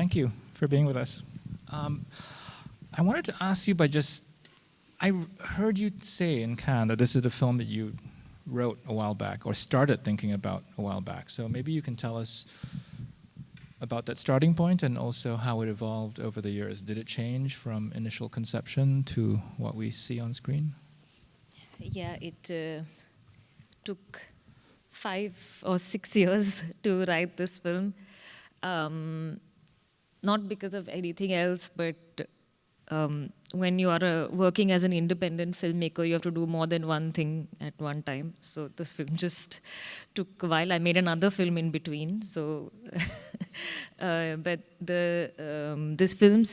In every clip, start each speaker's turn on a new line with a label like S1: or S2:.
S1: thank you for being with us. I wanted to ask you I heard you say in Cannes that this is a film that you wrote a while back, or started thinking about a while back. So maybe you can tell us about that starting point and also how it evolved over the years. Did it change from initial conception to what we see on screen?
S2: Yeah, it took 5 or 6 years to write this film. Not because of anything else, but when you are working as an independent filmmaker, you have to do more than one thing at one time. So the film just took a while. I made another film in between. So, but this film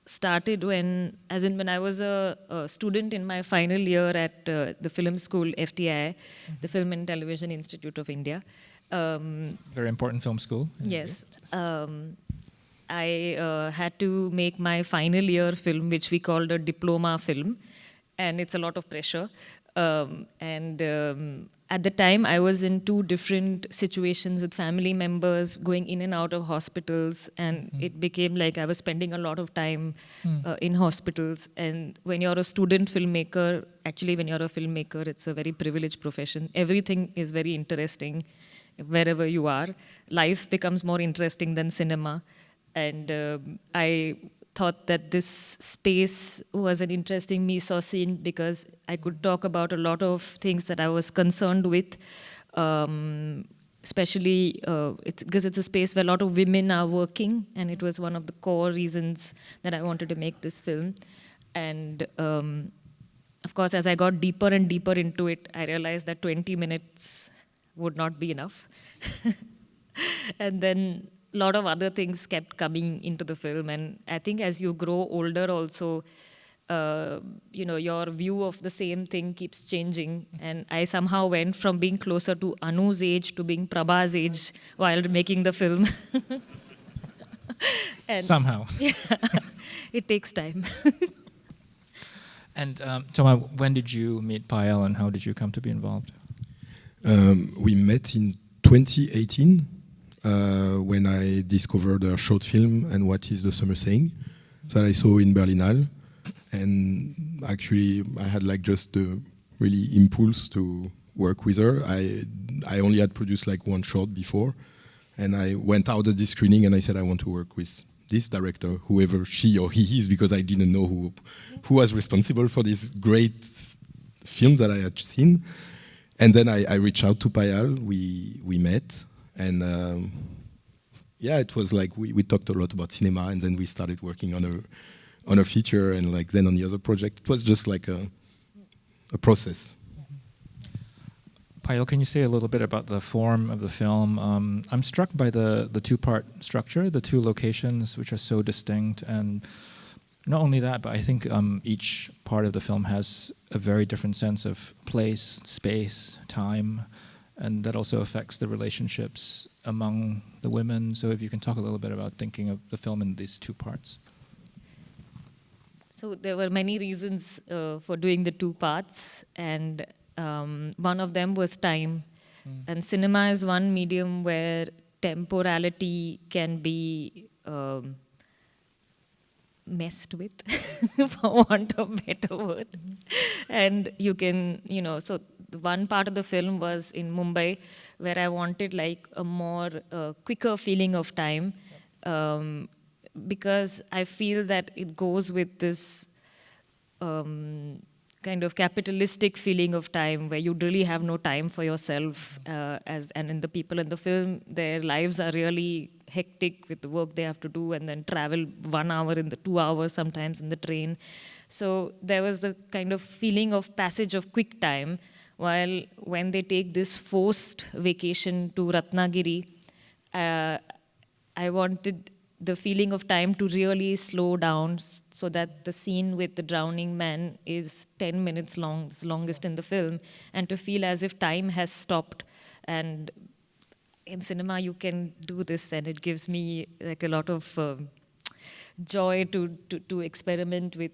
S2: started when I was a student in my final year at the film school, FTI, the Film and Television Institute of India.
S1: Very important film school.
S2: Yes. I had to make my final year film, which we called a diploma film, and it's a lot of pressure. At the time, I was in 2 different situations with family members, going in and out of hospitals, and it became like I was spending a lot of time in hospitals. And when you're a student filmmaker, actually when you're a filmmaker, it's a very privileged profession. Everything is very interesting wherever you are. Life becomes more interesting than cinema. And I thought that this space was an interesting mise-en-scene because I could talk about a lot of things that I was concerned with, especially because it's a space where a lot of women are working, and it was one of the core reasons that I wanted to make this film. And of course, as I got deeper and deeper into it, I realized that 20 minutes would not be enough. And then a lot of other things kept coming into the film, and I think as you grow older also, your view of the same thing keeps changing, and I somehow went from being closer to Anu's age to being Prabha's age while making the film. And
S1: somehow.
S2: Yeah, it takes time.
S1: And Thomas, when did you meet Payal and how did you come to be involved?
S3: We met in 2018. When I discovered a short film, And What Is the Summer Saying, that I saw in Berlinale. And actually, I had like just the really impulse to work with her. I only had produced like 1 short before. And I went out of the screening and I said, I want to work with this director, whoever she or he is, because I didn't know who was responsible for these great films that I had seen. And then I reached out to Payal, we met. And it was like we talked a lot about cinema, and then we started working on a feature, and like then on the other project. It was just like a process.
S1: Payal, can you say a little bit about the form of the film? I'm struck by the 2-part structure, the 2 locations, which are so distinct. And not only that, but I think each part of the film has a very different sense of place, space, time. And that also affects the relationships among the women. So if you can talk a little bit about thinking of the film in these 2 parts.
S2: So there were many reasons for doing the 2 parts, and one of them was time. And cinema is one medium where temporality can be messed with, for want of a better word. And you can, so the one part of the film was in Mumbai, where I wanted like a more quicker feeling of time, because I feel that it goes with this kind of capitalistic feeling of time where you really have no time for yourself. And in the people in the film, their lives are really hectic with the work they have to do, and then travel 1 hour in the 2 hours sometimes in the train. So there was the kind of feeling of passage of quick time, while when they take this forced vacation to Ratnagiri, I wanted the feeling of time to really slow down, so that the scene with the drowning man is 10 minutes long, it's the longest in the film, and to feel as if time has stopped. And in cinema you can do this, and it gives me like a lot of joy to experiment with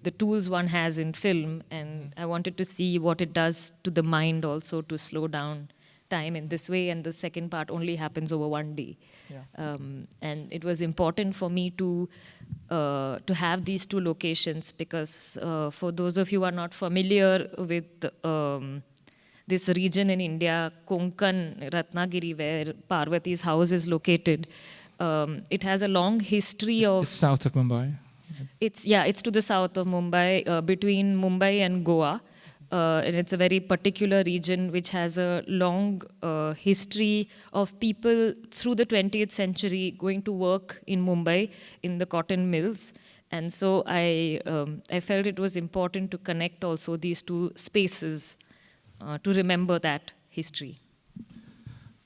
S2: the tools one has in film. And I wanted to see what it does to the mind also, to slow down time in this way, and the second part only happens over one day.
S1: Yeah.
S2: And it was important for me to have these two locations because for those of you who are not familiar with this region in India, Konkan, Ratnagiri, where Parvati's house is located, it has a long history of...
S1: It's south of Mumbai.
S2: It's to the south of Mumbai, between Mumbai and Goa. And it's a very particular region which has a long history of people through the 20th century going to work in Mumbai in the cotton mills. And so I felt it was important to connect also these two spaces to remember that history.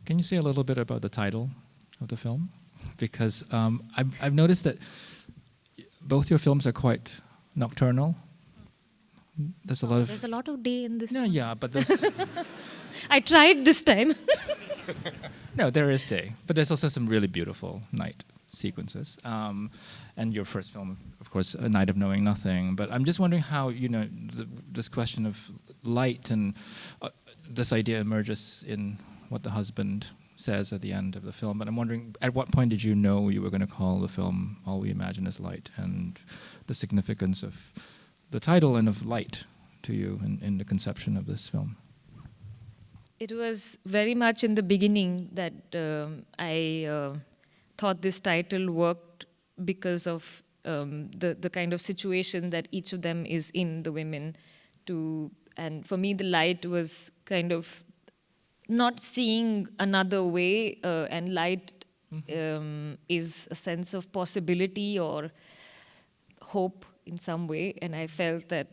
S1: Can you say a little bit about the title of the film? Because I've noticed that both your films are quite nocturnal. There's a lot of day in this.
S2: No,
S1: yeah, but there's...
S2: I tried this time.
S1: No, there is day, but there's also some really beautiful night sequences. And your first film, of course, A Night of Knowing Nothing. But I'm just wondering how, this question of light and this idea emerges in what the husband says at the end of the film. But I'm wondering, at what point did you know you were going to call the film All We Imagine Is Light, and the significance of the title and of light to you in the conception of this film?
S2: It was very much in the beginning that I thought this title worked because of the kind of situation that each of them is in, the women. And for me, the light was kind of not seeing another way, and light is a sense of possibility or hope in some way. And I felt that,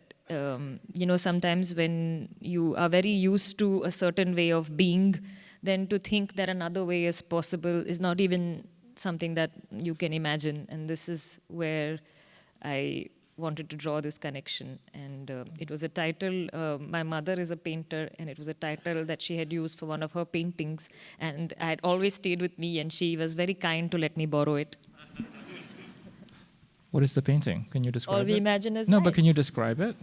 S2: sometimes when you are very used to a certain way of being, then to think that another way is possible is not even something that you can imagine. And this is where I wanted to draw this connection. And it was a title, my mother is a painter, and it was a title that she had used for one of her paintings. And I had always stayed with me, and she was very kind to let me borrow it.
S1: What is the painting? Can you describe it?
S2: All We Imagine Is
S1: No,
S2: Light.
S1: but can you describe it?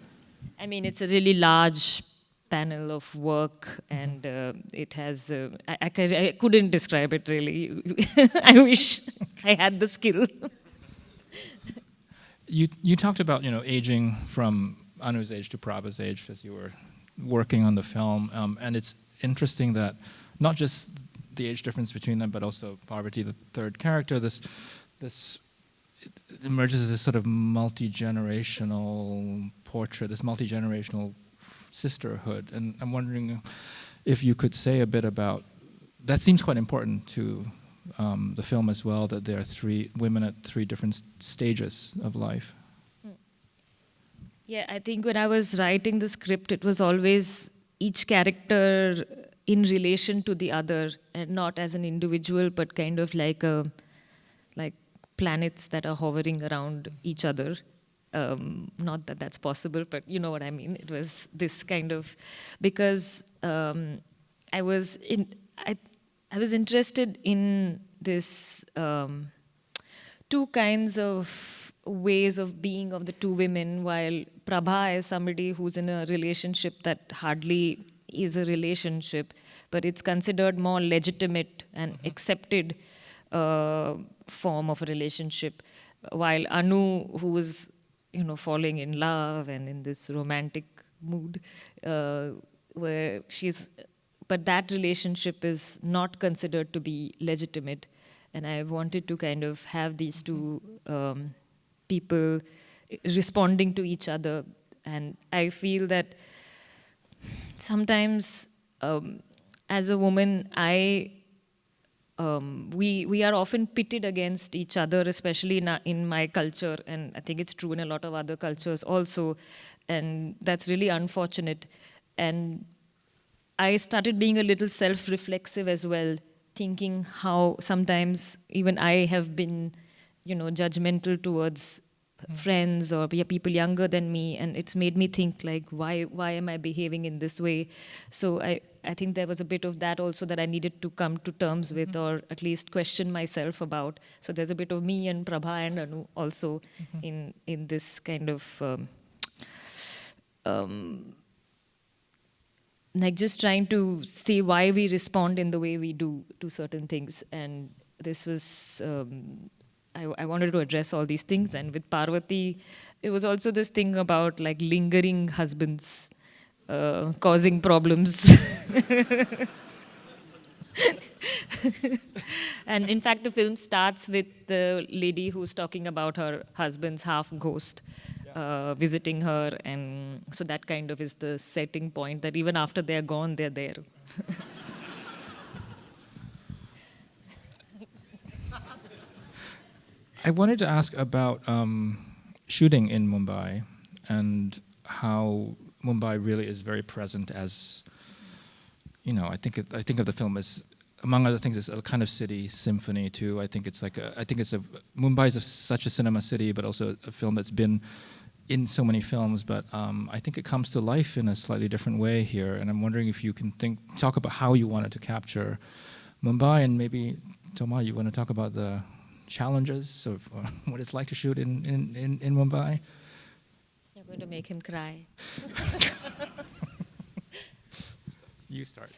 S2: I mean, it's a really large panel of work, and it has... I couldn't describe it, really. I wish I had the skill.
S1: You talked about, aging from Anu's age to Prabha's age as you were working on the film. And it's interesting that not just the age difference between them, but also Parvati, the third character, it emerges as this sort of multi-generational portrait, this multi-generational sisterhood. And I'm wondering if you could say a bit about, that seems quite important to the film as well, that there are three women at three different stages of life.
S2: Yeah, I think when I was writing the script, it was always each character in relation to the other, and not as an individual, but kind of like planets that are hovering around each other. Not that that's possible, but you know what I mean. It was this kind of, because I was interested in this two kinds of ways of being of the two women, while Prabha is somebody who's in a relationship that hardly is a relationship, but it's considered more legitimate and accepted form of a relationship, while Anu, who is falling in love and in this romantic mood, where but that relationship is not considered to be legitimate. And I wanted to kind of have these two people responding to each other. And I feel that sometimes as a woman, we are often pitted against each other, especially in my culture, and I think it's true in a lot of other cultures also, and that's really unfortunate. And I started being a little self-reflexive as well, thinking how sometimes even I have been, judgmental towards friends or people younger than me, and it's made me think like, why am I behaving in this way? So I think there was a bit of that also that I needed to come to terms with, or at least question myself about. So there's a bit of me and Prabha and Anu also in this kind of like just trying to see why we respond in the way we do to certain things. And this was, I wanted to address all these things. And with Parvaty, it was also this thing about like lingering husbands causing problems. And in fact, the film starts with the lady who's talking about her husband's half ghost visiting her. And so that kind of is the setting point that even after they're gone, they're there.
S1: I wanted to ask about shooting in Mumbai and how Mumbai really is very present as, you know, I think of the film as, among other things, it's a kind of city symphony too. I think it's like Mumbai is such a cinema city, but also a film that's been in so many films. But I think it comes to life in a slightly different way here. And I'm wondering if you can talk about how you wanted to capture Mumbai, and maybe Thomas, you want to talk about the challenges of what it's like to shoot in Mumbai.
S2: You're going to make him cry.
S1: You start.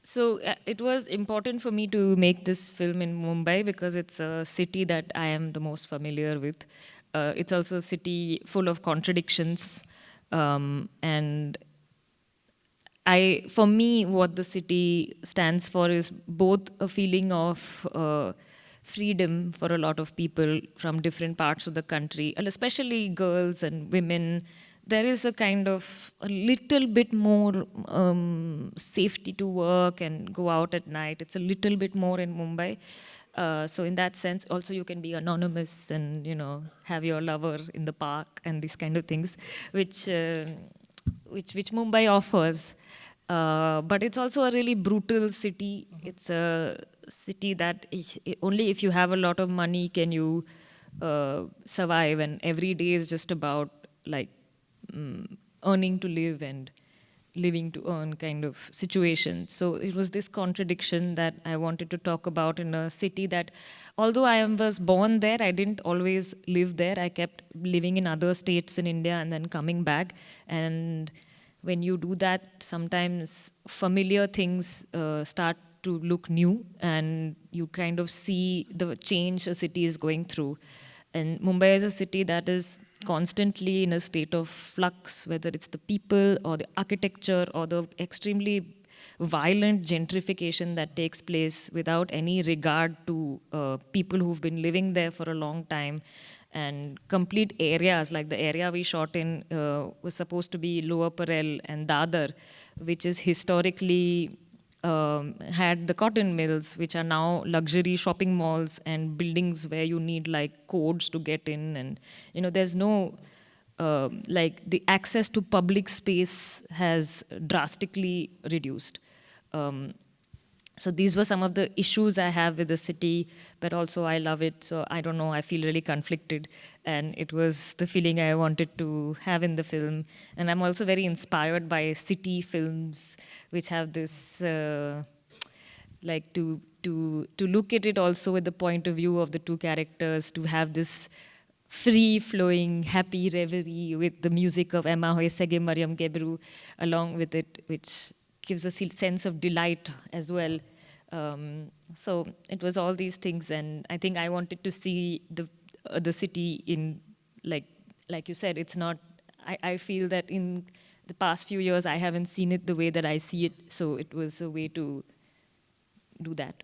S2: So it was important for me to make this film in Mumbai because it's a city that I am the most familiar with. It's also a city full of contradictions. And for me, what the city stands for is both a feeling of freedom for a lot of people from different parts of the country, and especially girls and women. There is a kind of a little bit more safety to work and go out at night. It's a little bit more in Mumbai. So in that sense, also you can be anonymous and, you know, have your lover in the park and these kind of things, which Mumbai offers. But it's also a really brutal city. It's a city that only if you have a lot of money can you survive, and every day is just about like earning to live and living to earn kind of situation. So it was this contradiction that I wanted to talk about in a city that, although I was born there, I didn't always live there. I kept living in other states in India and then coming back. And when you do that, sometimes familiar things start to look new, and you kind of see the change a city is going through. And Mumbai is a city that is constantly in a state of flux, whether it's the people or the architecture or the extremely violent gentrification that takes place without any regard to people who've been living there for a long time. And complete areas, like the area we shot in was supposed to be Lower Parel and Dadar, which is historically had the cotton mills, which are now luxury shopping malls and buildings where you need like codes to get in. And, you know, there's no, like the access to public space has drastically reduced. So these were some of the issues I have with the city, but also I love it. So I don't know, I feel really conflicted. And it was the feeling I wanted to have in the film. And I'm also very inspired by city films, which have this, like to look at it also with the point of view of the two characters, to have this free-flowing, happy reverie with the music of Emma Hoysege, Mariam Gebru along with it, which gives a sense of delight as well. So it was all these things, and I think I wanted to see the city in, like you said, it's not, I feel that in the past few years I haven't seen it the way that I see it, so it was a way to do that.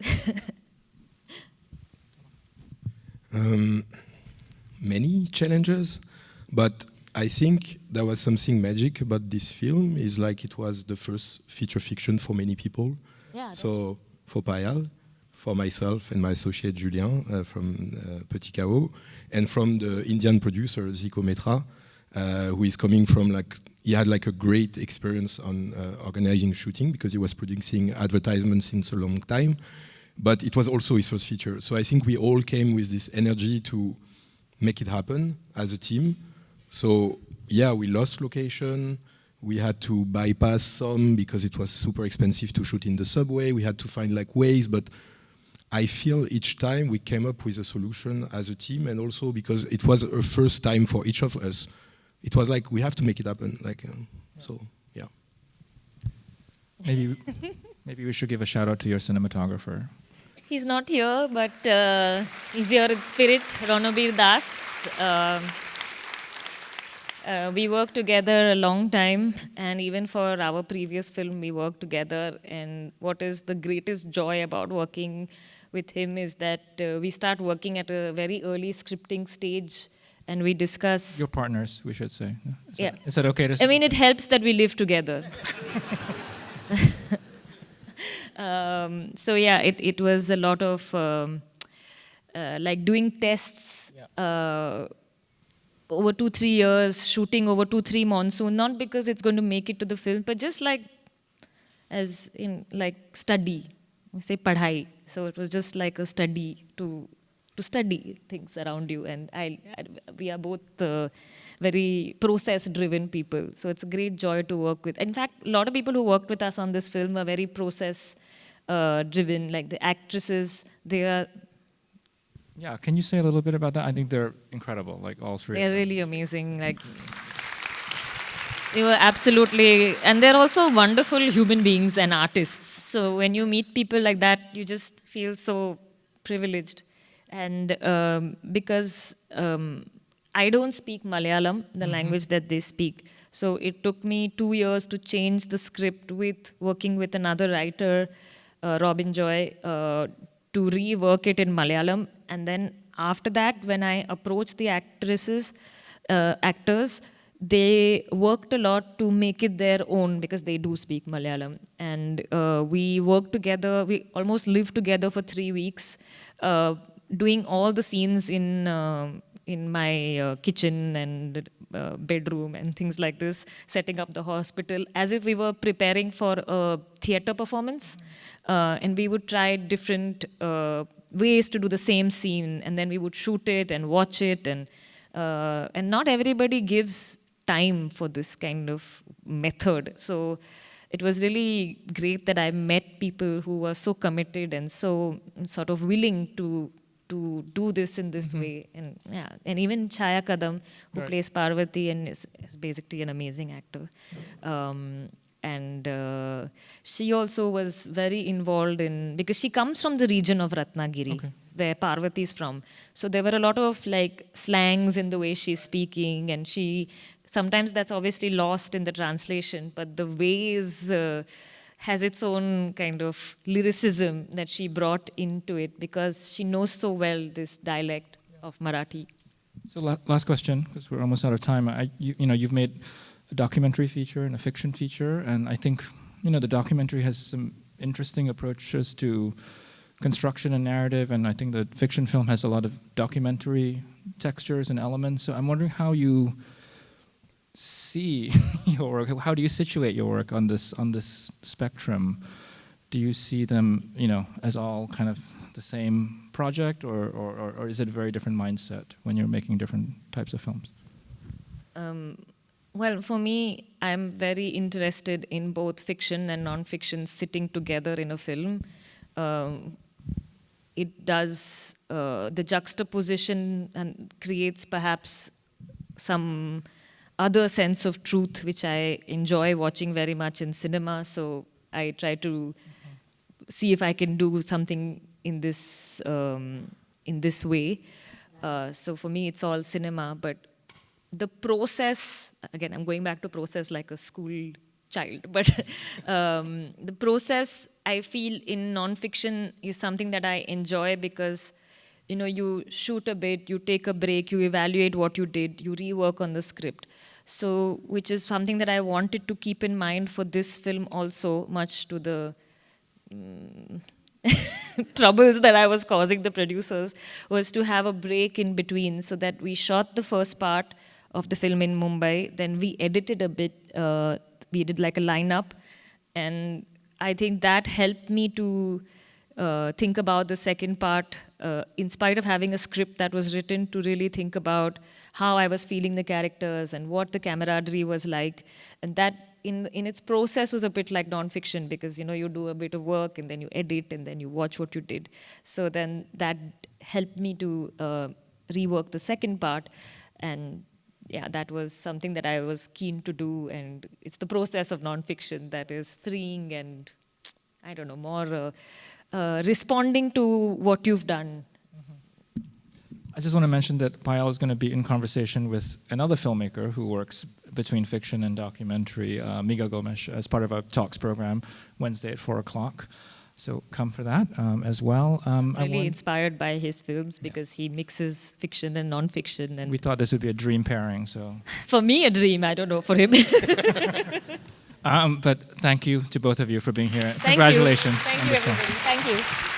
S3: Many challenges, but I think there was something magic about this film, is like it was the first feature fiction for many people.
S2: Yeah,
S3: so for Payal, for myself and my associate Julien from Petit Chaos, and from the Indian producer Zico Metra, who is coming from he had a great experience on organizing shooting because he was producing advertisements since a long time, but it was also his first feature. So I think we all came with this energy to make it happen as a team. So yeah, we lost location. We had to bypass some because it was super expensive to shoot in the subway. We had to find ways, but I feel each time we came up with a solution as a team, and also because it was a first time for each of us it was like we have to make it happen. Like so, yeah.
S1: Maybe we should give a shout out to your cinematographer.
S2: He's not here, but he's here in spirit, Ranabir Das. We worked together a long time, and even for our previous film, we worked together. And what is the greatest joy about working with him is that we start working at a very early scripting stage, and we discuss.
S1: Your partners, we should say.
S2: Yeah.
S1: Is that okay to say?
S2: I mean, it helps that we live together. So yeah, it was a lot of like doing tests. Over 2-3 years, shooting over 2-3 monsoon, not because it's going to make it to the film, but just like as in like study, we say padhai. So it was just like a study to study things around you. And we are both very process-driven people. So it's a great joy to work with. In fact, a lot of people who worked with us on this film are very process-driven. Like the actresses, they are.
S1: Yeah, can you say a little bit about that? I think they're incredible, like all three.
S2: They're really amazing. Like they were absolutely, and they're also wonderful human beings and artists. So when you meet people like that, you just feel so privileged. And because I don't speak Malayalam, the language that they speak. So it took me 2 years to change the script with working with another writer, Robin Joy, to rework it in Malayalam. And then after that, when I approached the actors, they worked a lot to make it their own because they do speak Malayalam. And we worked together, we almost lived together for 3 weeks, doing all the scenes in my kitchen and bedroom and things like this, setting up the hospital as if we were preparing for a theater performance. And we would try different ways to do the same scene, and then we would shoot it and watch it. And not everybody gives time for this kind of method. So it was really great that I met people who were so committed and so sort of willing to do this in this way. And yeah, and even Chhaya Kadam, who plays Parvaty and is basically an amazing actor. And she also was very involved in, because she comes from the region of Ratnagiri, where Parvati is from. So there were a lot of like slangs in the way she's speaking, and sometimes that's obviously lost in the translation, but the ways has its own kind of lyricism that she brought into it because she knows so well this dialect of Marathi.
S1: So last question, because we're almost out of time. You've made a documentary feature and a fiction feature, and I think the documentary has some interesting approaches to construction and narrative, and I think the fiction film has a lot of documentary textures and elements. So I'm wondering how you see your work. How do you situate your work on this spectrum? Do you see them, as all kind of the same project, or is it a very different mindset when you're making different types of films?
S2: Well, for me, I'm very interested in both fiction and non-fiction sitting together in a film. It does the juxtaposition and creates perhaps some other sense of truth, which I enjoy watching very much in cinema. So I try to see if I can do something in this way. So for me, it's all cinema. But the process, again, I'm going back to process like a school child. But the process, I feel in nonfiction is something that I enjoy because you shoot a bit, you take a break, you evaluate what you did, you rework on the script. So, which is something that I wanted to keep in mind for this film also, much to the troubles that I was causing the producers, was to have a break in between so that we shot the first part of the film in Mumbai, then we edited a bit, we did like a lineup, and I think that helped me to think about the second part, in spite of having a script that was written, to really think about how I was feeling the characters and what the camaraderie was like. And that in its process was a bit like nonfiction because, you do a bit of work and then you edit and then you watch what you did. So then that helped me to rework the second part. And yeah, that was something that I was keen to do, and it's the process of nonfiction that is freeing and, I don't know, more responding to what you've done.
S1: I just want to mention that Payal is going to be in conversation with another filmmaker who works between fiction and documentary, Miguel Gomes, as part of our talks program, Wednesday at 4 o'clock. So come for that as well.
S2: Really inspired by his films because he mixes fiction and non-fiction. And
S1: we thought this would be a dream pairing. So
S2: for me, a dream. I don't know, for him.
S1: But thank you to both of you for being here.
S2: Thank
S1: Congratulations.
S2: You. Thank you, everybody. Thank you.